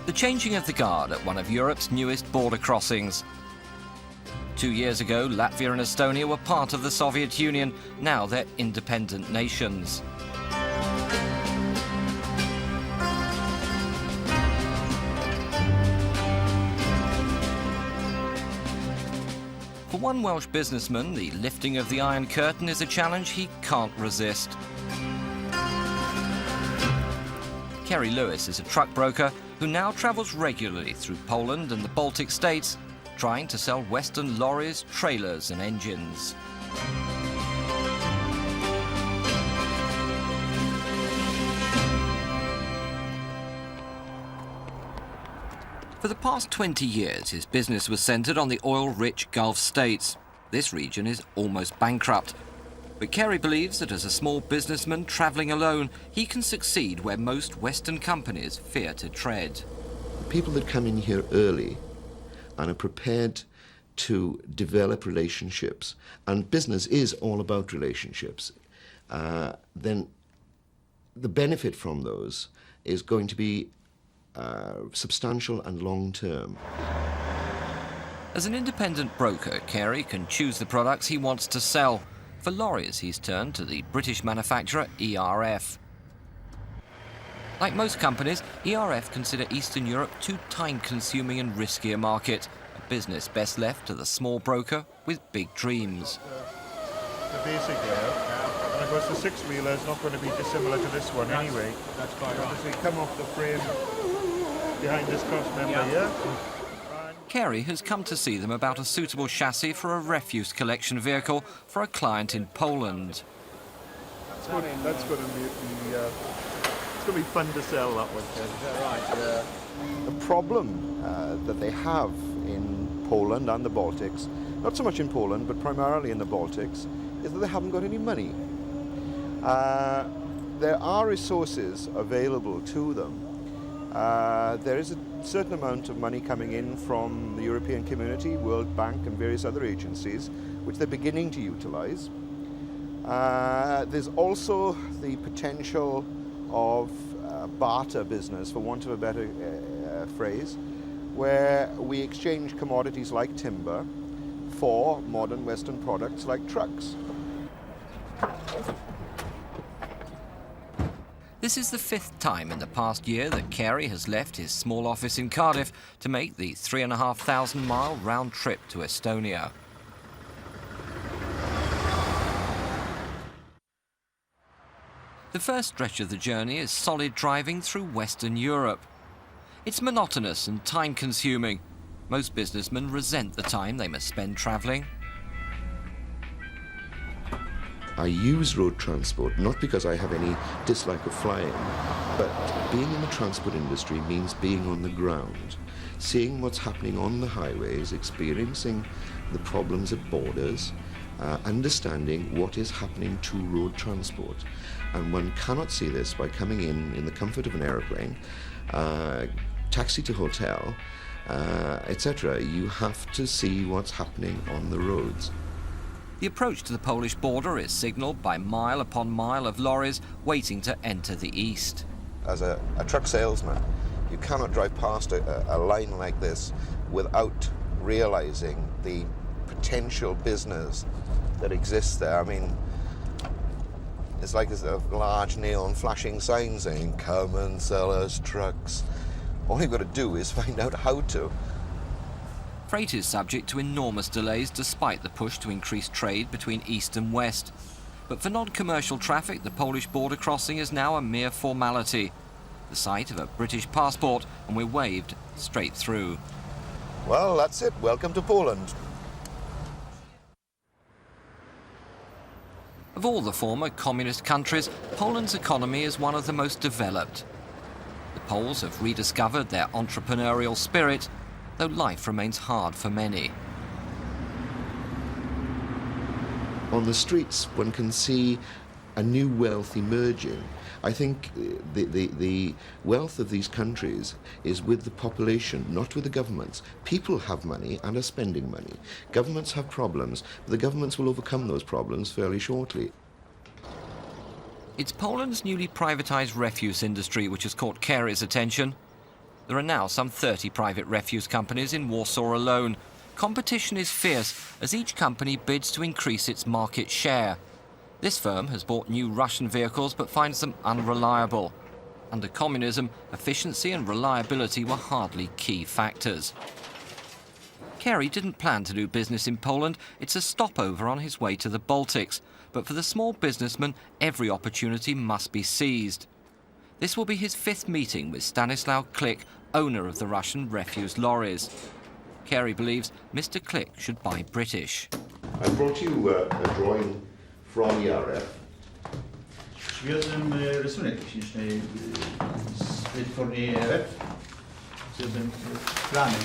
The changing of the guard at one of Europe's newest border crossings. 2 years ago, Latvia and Estonia were part of the Soviet Union. Now they're independent nations. For one Welsh businessman, the lifting of the Iron Curtain is a challenge he can't resist. Carey Lewis is a truck broker who now travels regularly through Poland and the Baltic States, trying to sell Western lorries, trailers and engines. For the past 20 years, his business was centred on the oil-rich Gulf states. This region is almost bankrupt. But Carey believes that as a small businessman travelling alone, he can succeed where most Western companies fear to tread. People that come in here early and are prepared to develop relationships, and business is all about relationships, then the benefit from those is going to be substantial and long-term. As an independent broker, Carey can choose the products he wants to sell. For lorries, he's turned to the British manufacturer ERF. Like most companies, ERF consider Eastern Europe too time-consuming and risky a market, a business best left to the small broker with big dreams. The basic layout, and of course the six-wheeler is not going to be dissimilar to this one anyway. That's quite right. Obviously come off the frame behind this cross member here. Carey has come to see them about a suitable chassis for a refuse collection vehicle for a client in Poland. That's going to be fun to sell, that one. Is that right? The problem that they have in Poland and the Baltics, not so much in Poland, but primarily in the Baltics, is that they haven't got any money. There are resources available to them. There is a certain amount of money coming in from the European Community, World Bank and various other agencies, which they're beginning to utilize. There's also the potential of barter business, for want of a better phrase, where we exchange commodities like timber for modern Western products like trucks. This is the 5th time in the past year that Carey has left his small office in Cardiff to make the 3,500-mile round trip to Estonia. The first stretch of the journey is solid driving through Western Europe. It's monotonous and time-consuming. Most businessmen resent the time they must spend travelling. I use road transport not because I have any dislike of flying, but being in the transport industry means being on the ground, seeing what's happening on the highways, experiencing the problems at borders, understanding what is happening to road transport. And one cannot see this by coming in the comfort of an aeroplane, taxi to hotel, etc. You have to see what's happening on the roads. The approach to the Polish border is signalled by mile upon mile of lorries waiting to enter the east. As a truck salesman, you cannot drive past a line like this without realizing the potential business that exists there. I mean, it's like a large neon flashing sign saying, "Come and sell us trucks." All you've got to do is find out how to. Freight is subject to enormous delays despite the push to increase trade between east and west. But for non-commercial traffic, the Polish border crossing is now a mere formality. The sight of a British passport, and we're waved straight through. Well, that's it. Welcome to Poland. Of all the former communist countries, Poland's economy is one of the most developed. The Poles have rediscovered their entrepreneurial spirit, though life remains hard for many. On the streets, one can see a new wealth emerging. I think the wealth of these countries is with the population, not with the governments. People have money and are spending money. Governments have problems, but the governments will overcome those problems fairly shortly. It's Poland's newly privatised refuse industry which has caught Carey's attention. There are now some 30 private refuse companies in Warsaw alone. Competition is fierce as each company bids to increase its market share. This firm has bought new Russian vehicles but finds them unreliable. Under communism, efficiency and reliability were hardly key factors. Carey didn't plan to do business in Poland. It's a stopover on his way to the Baltics. But for the small businessman, every opportunity must be seized. This will be his 5th meeting with Stanislaw Klik, owner of the Russian refuse lorries. Carey believes Mr. Klik should buy British. I brought you a drawing from ERF. Przywiozłem rysunek techniczny z wytwórni ERF. Zrobiłem plany.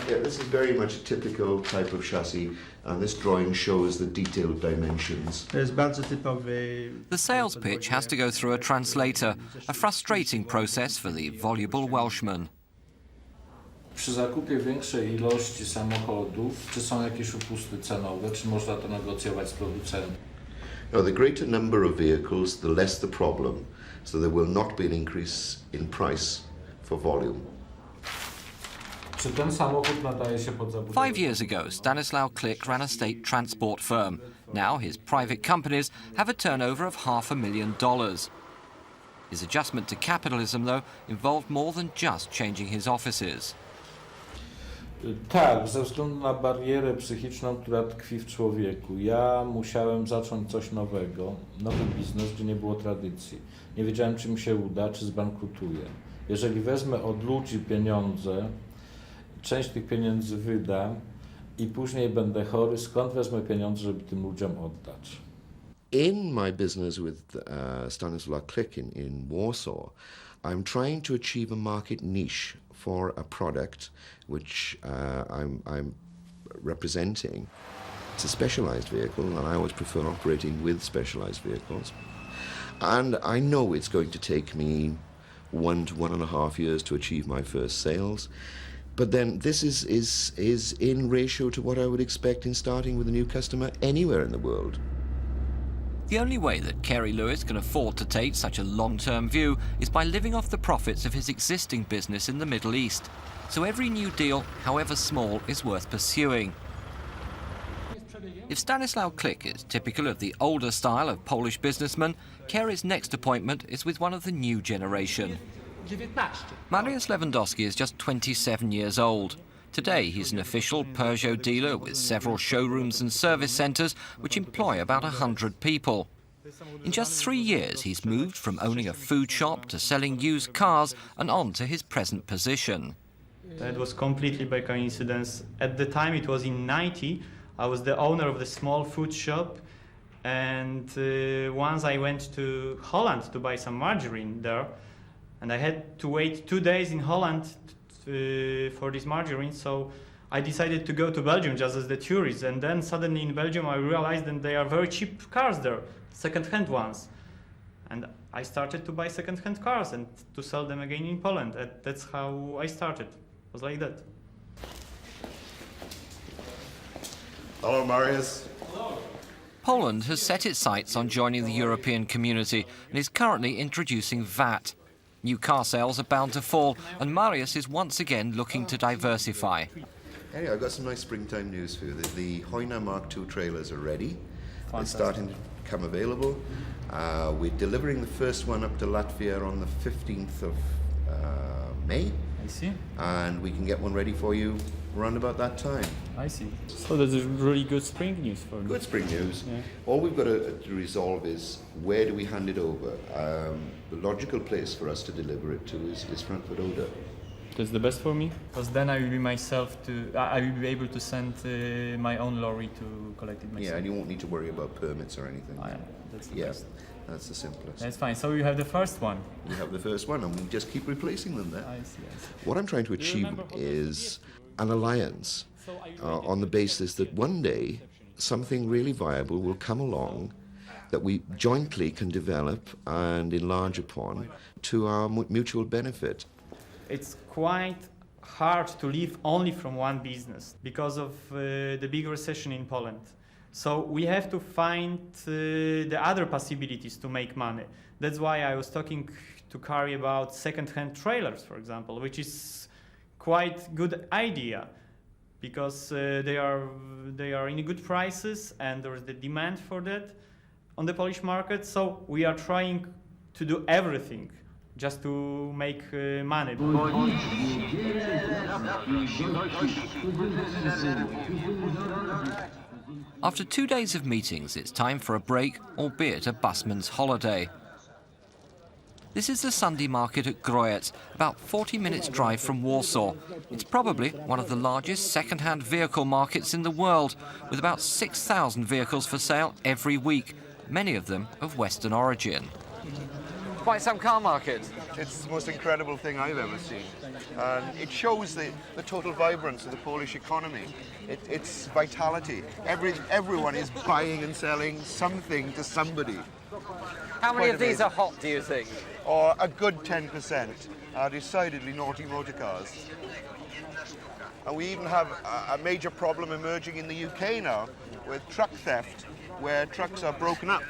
Yeah, this is very much a typical type of chassis, and this drawing shows the detailed dimensions. To jest bardzo typowy. The sales pitch has to go through a translator, a frustrating process for the voluble Welshman. Przy zakupie większej ilości samochodów, czy są jakieś upusty cenowe, czy można to negocjować z producentem? Now, the greater number of vehicles, the less the problem, so there will not be an increase in price for volume. Czy ten samochód nadaje się pod zabudowę? 5 years ago, Stanislaw Klik ran a state transport firm. Now his private companies have a turnover of $500,000. His adjustment to capitalism, though, involved more than just changing his offices. Tak, ze względu na barierę psychiczną, która tkwi w człowieku. Ja musiałem zacząć coś nowego, nowy biznes, gdzie nie było tradycji. Nie wiedziałem, czy mi się uda, czy zbankrutuję. Jeżeli wezmę od ludzi pieniądze, część tych pieniędzy wydam i później będę chory, skąd wezmę pieniądze, żeby tym ludziom oddać? In my business with Stanislaw Klik in Warsaw, I'm trying to achieve a market niche for a product which I'm representing. It's a specialized vehicle, and I always prefer operating with specialized vehicles. And I know it's going to take me 1 to 1.5 years to achieve my first sales. But then this is in ratio to what I would expect in starting with a new customer anywhere in the world. The only way that Carey Lewis can afford to take such a long-term view is by living off the profits of his existing business in the Middle East. So every new deal, however small, is worth pursuing. If Stanislaw Klik is typical of the older style of Polish businessmen, Carey's next appointment is with one of the new generation. Mariusz Lewandowski is just 27 years old. Today he's an official Peugeot dealer with several showrooms and service centres which employ about 100 people. In just 3 years he's moved from owning a food shop to selling used cars and on to his present position. That was completely by coincidence. At the time, it was in '90, I was the owner of the small food shop, and once I went to Holland to buy some margarine there, and I had to wait 2 days in Holland for this margarine, so I decided to go to Belgium just as the tourist, and then suddenly in Belgium I realized that they are very cheap cars there, second-hand ones. And I started to buy second-hand cars and to sell them again in Poland. That's how I started. It was like that. Hello, Marius. Poland has set its sights on joining the European community and is currently introducing VAT. New car sales are bound to fall, and Marius is once again looking to diversify. Hey, I've got some nice springtime news for you. The Hoyna Mark II trailers are ready. They're starting to become available. We're delivering the first one up to Latvia on the 15th of May. I see. And we can get one ready for you around about that time. I see. So that's really good spring news for me. Good spring news. Yeah. All we've got to resolve is where do we hand it over? The logical place for us to deliver it to is Frankfurt Oder. That's the best for me, because then I will be I will be able to send my own lorry to collect it myself. Yeah, and you won't need to worry about permits or anything. That's the Yeah, best. that's the simplest. That's fine. So you have the first one. We have the first one, and we just keep replacing them there. I see. What I'm trying to achieve is an alliance on the basis that one day something really viable will come along that we jointly can develop and enlarge upon to our mutual benefit. It's quite hard to live only from one business because of the big recession in Poland. So we have to find the other possibilities to make money. That's why I was talking to Carey about second-hand trailers, for example, which is quite good idea because they are in good prices and there is the demand for that on the Polish market. So we are trying to do everything just to make money. After 2 days of meetings, it's time for a break, albeit a busman's holiday. This is the Sunday market at Grojec, about 40 minutes drive from Warsaw. It's probably one of the largest second-hand vehicle markets in the world, with about 6,000 vehicles for sale every week, many of them of Western origin. Quite some car market. It's the most incredible thing I've ever seen. And it shows the total vibrance of the Polish economy. It's vitality. Everyone is buying and selling something to somebody. How many of these are hot, do you think? Or a good 10% are decidedly naughty motor cars. And we even have a major problem emerging in the UK now with truck theft, where trucks are broken up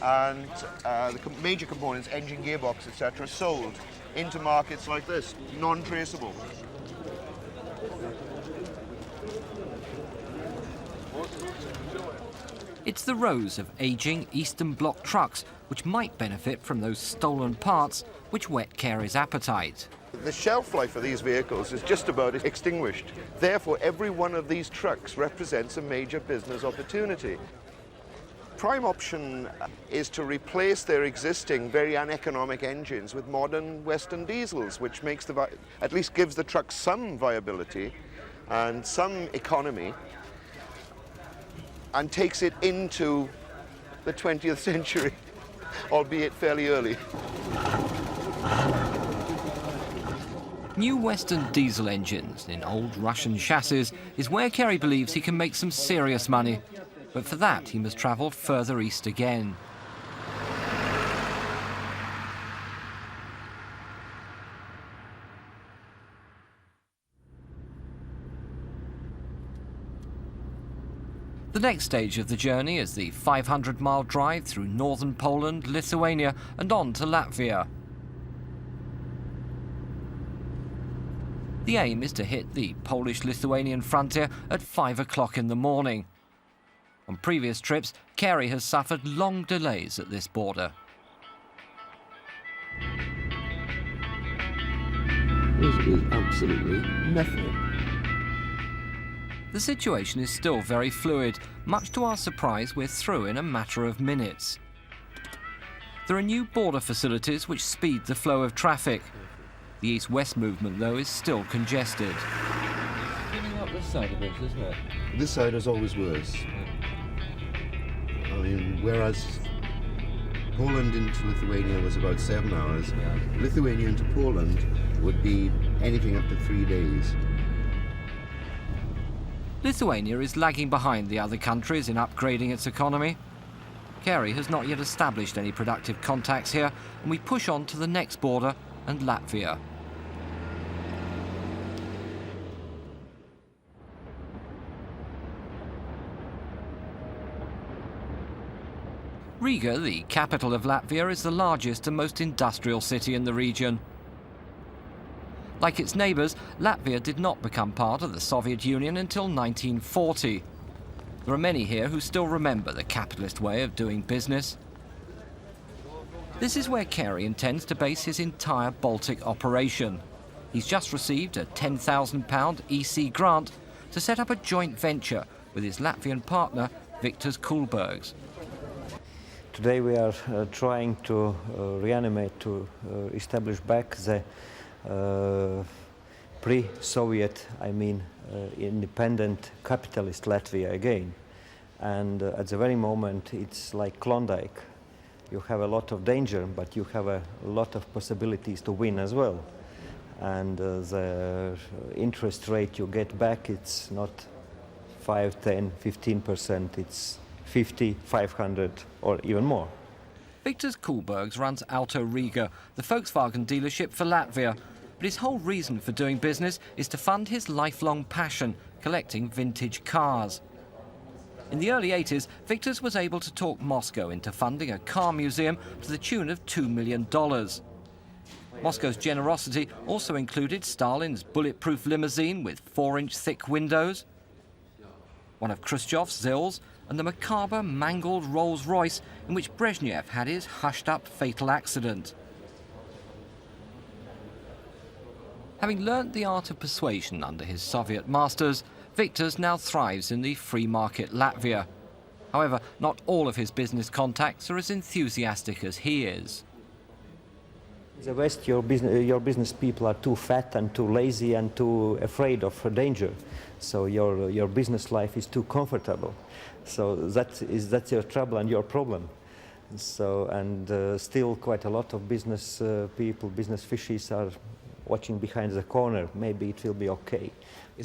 and the major components, engine, gearbox, etc., sold into markets like this, non-traceable. It's the rows of ageing Eastern Bloc trucks which might benefit from those stolen parts which whet Carey's appetite. The shelf life of these vehicles is just about extinguished. Therefore, every one of these trucks represents a major business opportunity. Prime option is to replace their existing very uneconomic engines with modern Western diesels, which makes at least gives the truck some viability and some economy, and takes it into the 20th century, albeit fairly early. New Western diesel engines in old Russian chassis is where Carey believes he can make some serious money. But for that, he must travel further east again. The next stage of the journey is the 500-mile drive through northern Poland, Lithuania, and on to Latvia. The aim is to hit the Polish-Lithuanian frontier at 5 o'clock in the morning. On previous trips, Carey has suffered long delays at this border. This is absolutely nothing. The situation is still very fluid. Much to our surprise, we're through in a matter of minutes. There are new border facilities which speed the flow of traffic. The east-west movement, though, is still congested. Giving up this side of it, isn't it? This side is always worse. I mean, whereas Poland into Lithuania was about 7 hours, Lithuania into Poland would be anything up to 3 days. Lithuania is lagging behind the other countries in upgrading its economy. Carey has not yet established any productive contacts here, and we push on to the next border and Latvia. Riga, the capital of Latvia, is the largest and most industrial city in the region. Like its neighbours, Latvia did not become part of the Soviet Union until 1940. There are many here who still remember the capitalist way of doing business. This is where Carey intends to base his entire Baltic operation. He's just received a £10,000 EC grant to set up a joint venture with his Latvian partner, Vigers Kullbergs. Today we are trying to reanimate, to establish back the pre-Soviet, I mean independent capitalist Latvia again. And at the very moment, it's like Klondike. You have a lot of danger, but you have a lot of possibilities to win as well. And the interest rate you get back, it's not 5, 10, 15%, it's 50, 500 or even more. Victor Kullbergs runs Auto Riga, the Volkswagen dealership for Latvia. But his whole reason for doing business is to fund his lifelong passion, collecting vintage cars. In the early 80s, Victor's was able to talk Moscow into funding a car museum to the tune of $2 million. Moscow's generosity also included Stalin's bulletproof limousine with 4-inch thick windows, one of Khrushchev's Zils, and the macabre, mangled Rolls-Royce in which Brezhnev had his hushed-up fatal accident. Having learnt the art of persuasion under his Soviet masters, Victor's now thrives in the free market Latvia. However, not all of his business contacts are as enthusiastic as he is. In the West, your business people are too fat and too lazy and too afraid of danger. So your business life is too comfortable. So that's your trouble and your problem. So, and still quite a lot of business people, business fishes are watching behind the corner. Maybe it will be okay.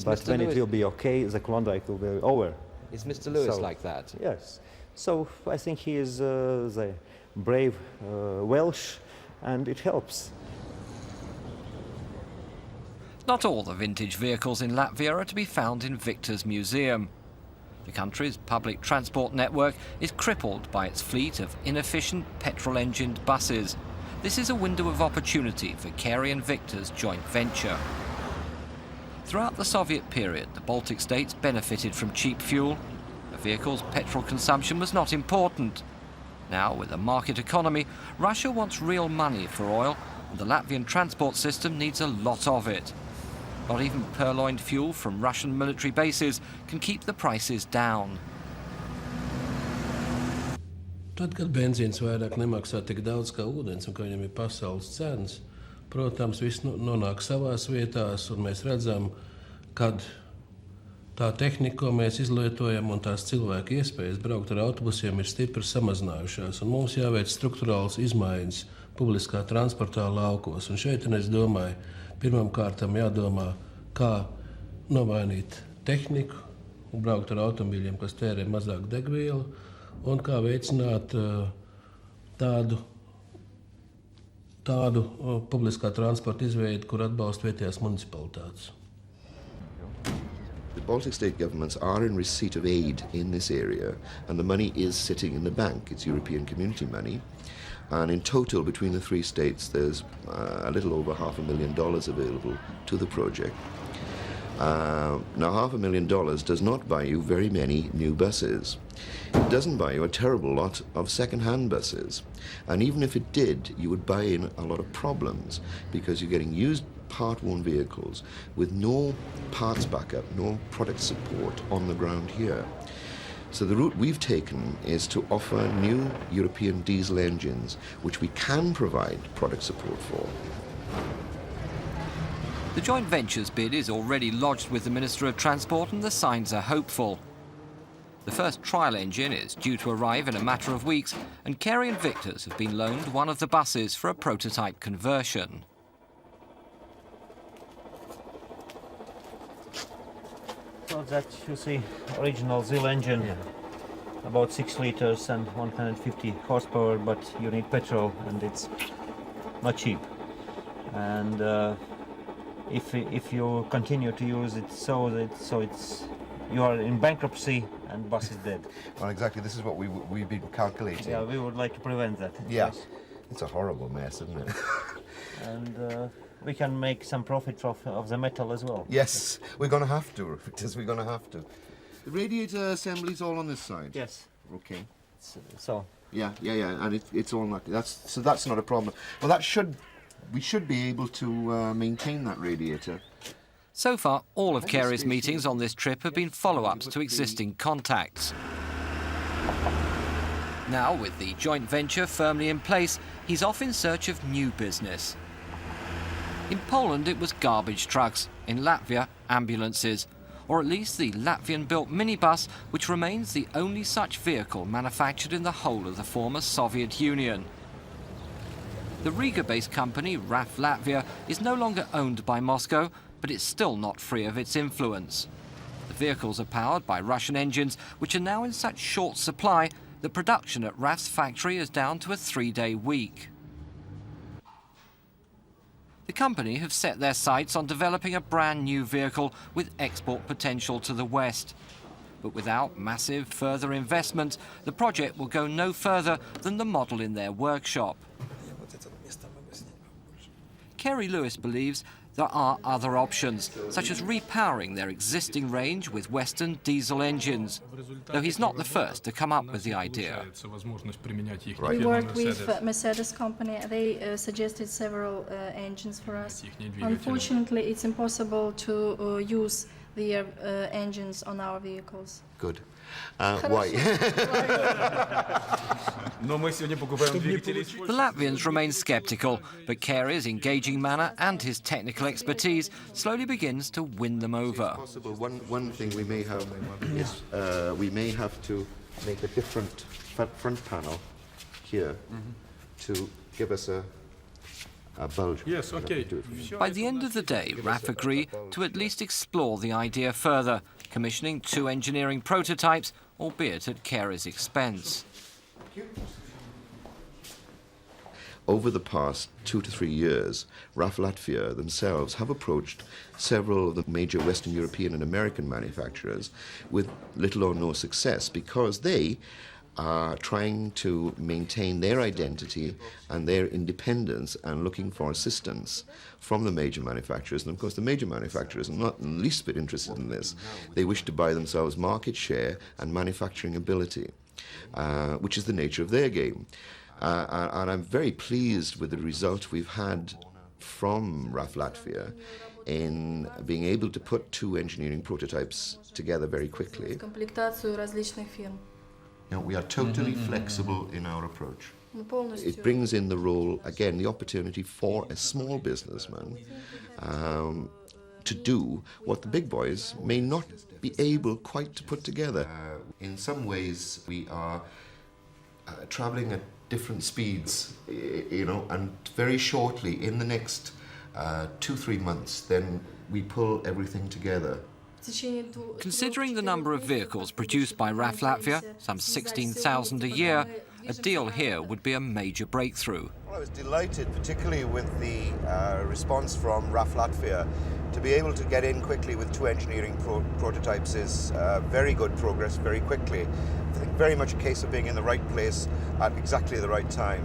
But when it will be okay, the Klondike will be over. Is Mr. Lewis like that? Yes. So I think he is the brave Welsh, and it helps. Not all the vintage vehicles in Latvia are to be found in Victor's museum. The country's public transport network is crippled by its fleet of inefficient petrol-engined buses. This is a window of opportunity for Carey and Victor's joint venture. Throughout the Soviet period, the Baltic States benefited from cheap fuel. A vehicle's petrol consumption was not important. Now, with a market economy, Russia wants real money for oil, and the Latvian transport system needs a lot of it. Not even purloined fuel from Russian military bases can keep the prices down. Tad, kad benzīns vairāk nemaksā tik daudz kā ūdens un ka viņam ir pasaules cenas, protams, viss nonāk savās vietās, un mēs redzam, kad tā tehnika, ko mēs izlietojam, un tās cilvēku iespējas braukt ar autobusiem ir stipri samazinājušās, un mums jāveic strukturāls izmaiņas publiskā transportā laukos. Un šeit, es domāju, pirmām kārtām jādomā, kā nomainīt tehniku un braukt ar automobīļiem, kas tērē mazāk degvielu, un kā veicināt tādu publiskā transporta izveidi, kur atbalsta vietējās municipalitātes. The Baltic state governments are in receipt of aid in this area, and the money is sitting in the bank. It's European community money. And in total, between the three states, there's a little over $500,000 available to the project. Now, $500,000 does not buy you very many new buses. It doesn't buy you a terrible lot of second-hand buses. And even if it did, you would buy in a lot of problems, because you're getting used part-worn vehicles with no parts backup, no product support on the ground here. So the route we've taken is to offer new European diesel engines, which we can provide product support for. The joint venture's bid is already lodged with the Minister of Transport, and the signs are hopeful. The first trial engine is due to arrive in a matter of weeks, and Carey and Victor's have been loaned one of the buses for a prototype conversion. So that you see original ZIL engine, about 6 liters and 150 horsepower, but you need petrol and it's not cheap. And if you continue to use it so it's you are in bankruptcy and bus is dead. Well, exactly. This is what we've been calculating. Yeah, we would like to prevent that. Yeah, Yes. it's a horrible mess, isn't it? And we can make some profit of the metal as well. Yes, we're going to have to, because we're going to have to. The radiator assembly's all on this side. Yes. Okay. So. Yeah, and it's all not. That's not a problem. Well, we should be able to maintain that radiator. So far, all of Carey's meetings on this trip have been follow-ups to existing contacts. Now, with the joint venture firmly in place, he's off in search of new business. In Poland, it was garbage trucks. In Latvia, ambulances. Or at least the Latvian-built minibus, which remains the only such vehicle manufactured in the whole of the former Soviet Union. The Riga-based company, RAF Latvia, is no longer owned by Moscow, but it's still not free of its influence. The vehicles are powered by Russian engines, which are now in such short supply that production at RAF's factory is down to a 3-day week. The company have set their sights on developing a brand new vehicle with export potential to the West. But without massive further investment, the project will go no further than the model in their workshop. Carey Lewis believes there are other options, such as repowering their existing range with Western diesel engines, though he's not the first to come up with the idea. We worked with Mercedes company. They suggested several engines for us. Unfortunately, it's impossible to use their engines on our vehicles. Good. Why? The Latvians remain sceptical, but Carey's engaging manner and his technical expertise slowly begins to win them over. One thing we may have is we may have to make a different front panel here to give us a bulge. Yes, okay. By the end of the day, RAF agree to at least explore the idea further, commissioning 2 engineering prototypes, albeit at Carey's expense. Over the past 2 to 3 years, RAF Latvia themselves have approached several of the major Western European and American manufacturers with little or no success because they are trying to maintain their identity and their independence and looking for assistance from the major manufacturers. And of course the major manufacturers are not in the least bit interested in this. They wish to buy themselves market share and manufacturing ability, which is the nature of their game. And I'm very pleased with the result we've had from RAF Latvia in being able to put 2 engineering prototypes together very quickly. You know, we are totally flexible in our approach. It brings in the role, again, the opportunity for a small businessman to do what the big boys may not be able quite to put together. In some ways, we are traveling at different speeds, you know, and very shortly, in the next 2-3 months, then we pull everything together. Considering the number of vehicles produced by RAF Latvia, some 16,000 a year, a deal here would be a major breakthrough. Well, I was delighted, particularly with the response from RAF Latvia. To be able to get in quickly with 2 engineering prototypes is very good progress very quickly. I think very much a case of being in the right place at exactly the right time.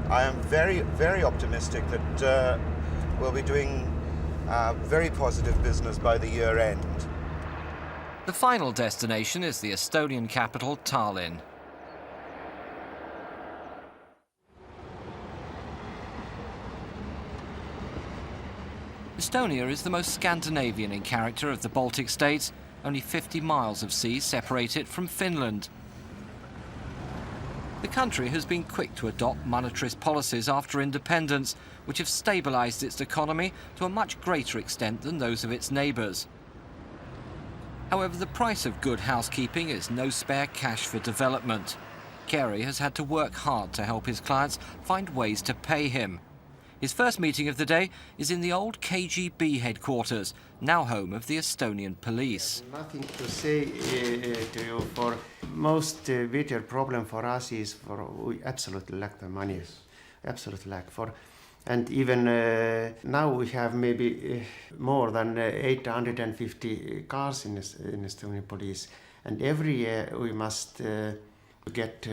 I am very, very optimistic that we'll be doing very positive business by the year end. The final destination is the Estonian capital, Tallinn. Estonia is the most Scandinavian in character of the Baltic States. Only 50 miles of sea separate it from Finland. The country has been quick to adopt monetarist policies after independence, which have stabilised its economy to a much greater extent than those of its neighbours. However, the price of good housekeeping is no spare cash for development. Carey has had to work hard to help his clients find ways to pay him. His first meeting of the day is in the old KGB headquarters, now home of the Estonian police. Nothing to say to you. For most bigger problem for us is we absolutely lack the money. Absolutely lack for. And even now we have maybe more than 850 cars in Estonian police. And every year we must get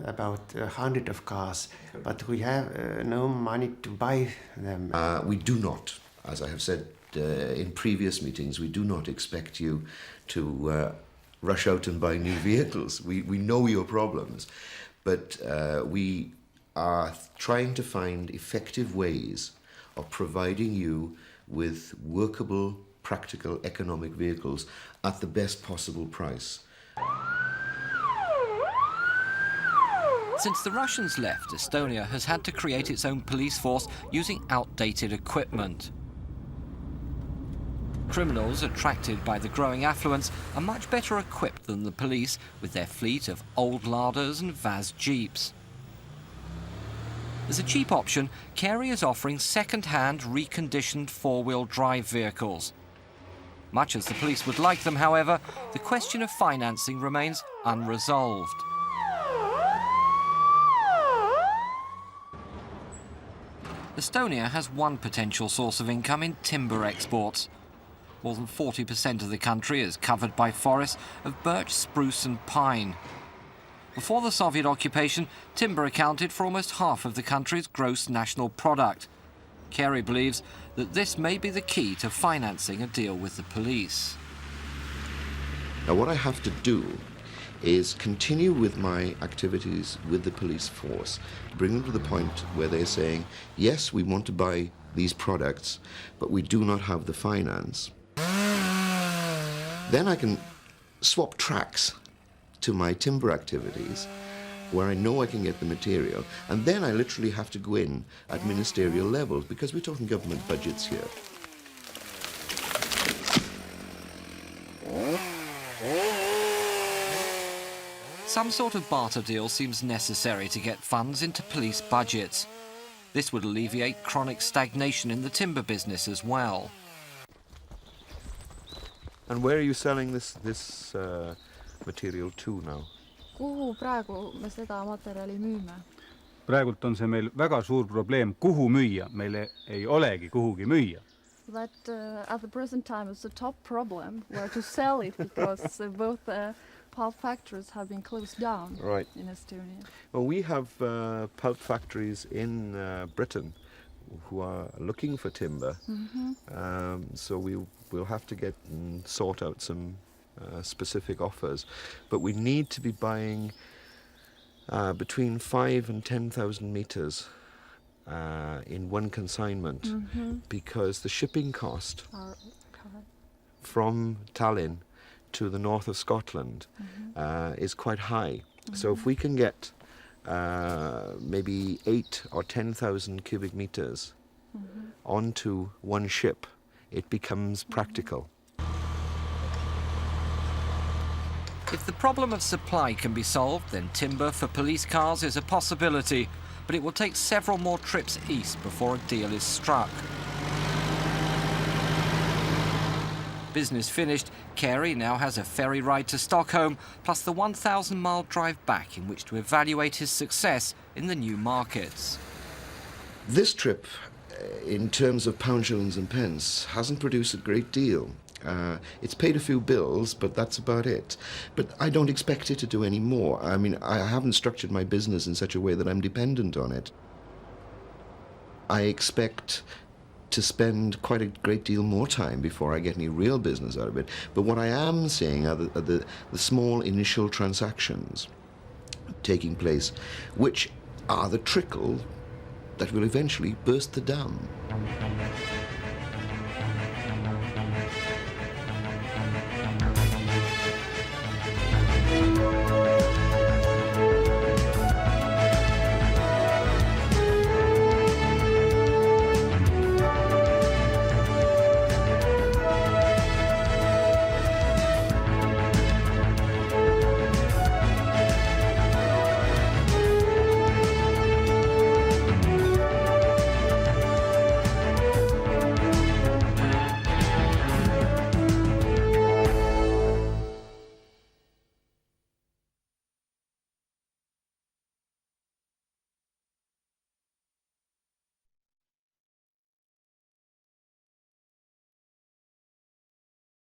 about 100 of cars, but we have no money to buy them. We do not, as I have said in previous meetings, we do not expect you to rush out and buy new vehicles. We know your problems, but we are trying to find effective ways of providing you with workable, practical, economic vehicles at the best possible price. Since the Russians left, Estonia has had to create its own police force using outdated equipment. Criminals attracted by the growing affluence are much better equipped than the police with their fleet of old larders and Vaz jeeps. As a cheap option, Carey is offering second-hand reconditioned four-wheel drive vehicles. Much as the police would like them, however, the question of financing remains unresolved. Estonia has one potential source of income in timber exports. More than 40% of the country is covered by forests of birch, spruce and pine. Before the Soviet occupation, timber accounted for almost half of the country's gross national product. Carey believes that this may be the key to financing a deal with the police. Now, what I have to do is continue with my activities with the police force, bring them to the point where they're saying, yes, we want to buy these products, but we do not have the finance. Then I can swap tracks to my timber activities where I know I can get the material, and then I literally have to go in at ministerial levels because we're talking government budgets here. Some sort of barter deal seems necessary to get funds into police budgets. This would alleviate chronic stagnation in the timber business as well. And where are you selling this material to now? Kuhu praegu me seda materjali müüme? Praegult on see meil väga suur probleem, kuhu müüa. Meil ei olegi kuhugi müüa. But at the present time it's the top problem where to sell it because both pulp factories have been closed down in Estonia. Well, we have pulp factories in Britain who are looking for timber. So we'll have to get and sort out some specific offers. But we need to be buying between 5,000 and 10,000 meters in one consignment because the shipping cost from Tallinn to the north of Scotland is quite high. So if we can get maybe 8,000 or 10,000 cubic meters onto one ship, it becomes practical. If the problem of supply can be solved, then timber for police cars is a possibility, but it will take several more trips east before a deal is struck. Business finished, Carey now has a ferry ride to Stockholm, plus the 1,000-mile drive back in which to evaluate his success in the new markets. This trip, in terms of pound, shillings and pence, hasn't produced a great deal. It's paid a few bills, but that's about it. But I don't expect it to do any more. I mean, I haven't structured my business in such a way that I'm dependent on it. I expect to spend quite a great deal more time before I get any real business out of it. But what I am seeing are the small initial transactions taking place, which are the trickle that will eventually burst the dam.